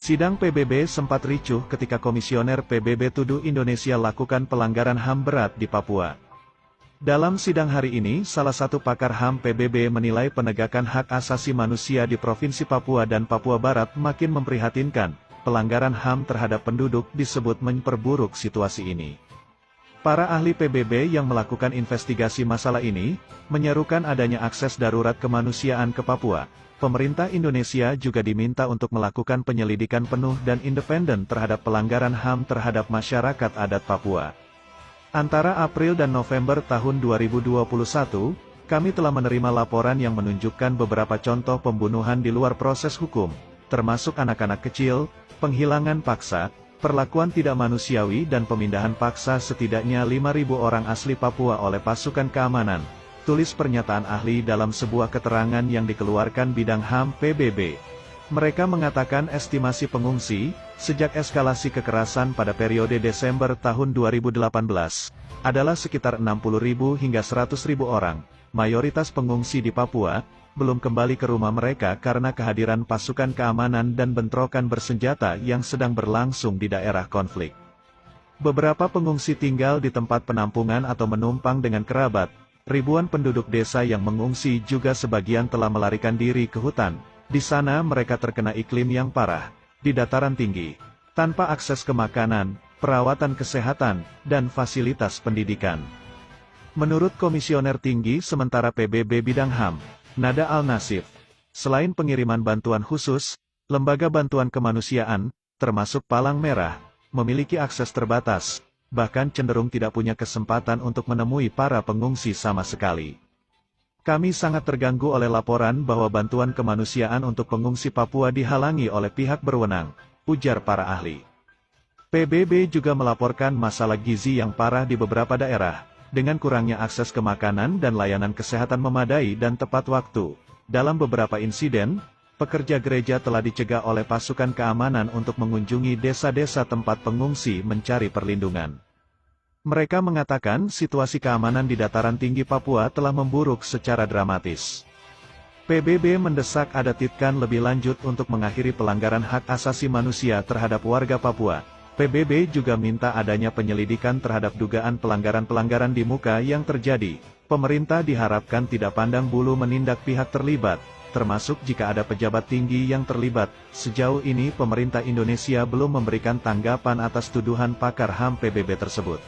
Sidang PBB sempat ricuh ketika Komisioner PBB tuduh Indonesia lakukan pelanggaran HAM berat di Papua. Dalam sidang hari ini, salah satu pakar HAM PBB menilai penegakan hak asasi manusia di Provinsi Papua dan Papua Barat makin memprihatinkan. Pelanggaran HAM terhadap penduduk disebut memperburuk situasi ini. Para ahli PBB yang melakukan investigasi masalah ini, menyerukan adanya akses darurat kemanusiaan ke Papua. Pemerintah Indonesia juga diminta untuk melakukan penyelidikan penuh dan independen terhadap pelanggaran HAM terhadap masyarakat adat Papua. Antara April dan November tahun 2021, kami telah menerima laporan yang menunjukkan beberapa contoh pembunuhan di luar proses hukum, termasuk anak-anak kecil, penghilangan paksa, perlakuan tidak manusiawi dan pemindahan paksa setidaknya 5.000 orang asli Papua oleh pasukan keamanan, tulis pernyataan ahli dalam sebuah keterangan yang dikeluarkan bidang HAM PBB. Mereka mengatakan estimasi pengungsi, sejak eskalasi kekerasan pada periode Desember tahun 2018, adalah sekitar 60.000 hingga 100.000 orang. Mayoritas pengungsi di Papua belum kembali ke rumah mereka karena kehadiran pasukan keamanan dan bentrokan bersenjata yang sedang berlangsung di daerah konflik. Beberapa pengungsi tinggal di tempat penampungan atau menumpang dengan kerabat. Ribuan penduduk desa yang mengungsi juga sebagian telah melarikan diri ke hutan. Di sana mereka terkena iklim yang parah, di dataran tinggi, tanpa akses ke makanan, perawatan kesehatan, dan fasilitas pendidikan. Menurut Komisioner Tinggi Sementara PBB Bidang HAM, Nada Al-Nasif, selain pengiriman bantuan khusus, lembaga bantuan kemanusiaan, termasuk Palang Merah, memiliki akses terbatas, bahkan cenderung tidak punya kesempatan untuk menemui para pengungsi sama sekali. Kami sangat terganggu oleh laporan bahwa bantuan kemanusiaan untuk pengungsi Papua dihalangi oleh pihak berwenang, ujar para ahli. PBB juga melaporkan masalah gizi yang parah di beberapa daerah, dengan kurangnya akses ke makanan dan layanan kesehatan memadai dan tepat waktu. Dalam beberapa insiden, pekerja gereja telah dicegah oleh pasukan keamanan untuk mengunjungi desa-desa tempat pengungsi mencari perlindungan. Mereka mengatakan situasi keamanan di dataran tinggi Papua telah memburuk secara dramatis. PBB mendesak ada tindakan lebih lanjut untuk mengakhiri pelanggaran hak asasi manusia terhadap warga Papua. PBB juga minta adanya penyelidikan terhadap dugaan pelanggaran-pelanggaran di muka yang terjadi. Pemerintah diharapkan tidak pandang bulu menindak pihak terlibat, termasuk jika ada pejabat tinggi yang terlibat. Sejauh ini pemerintah Indonesia belum memberikan tanggapan atas tuduhan pakar HAM PBB tersebut.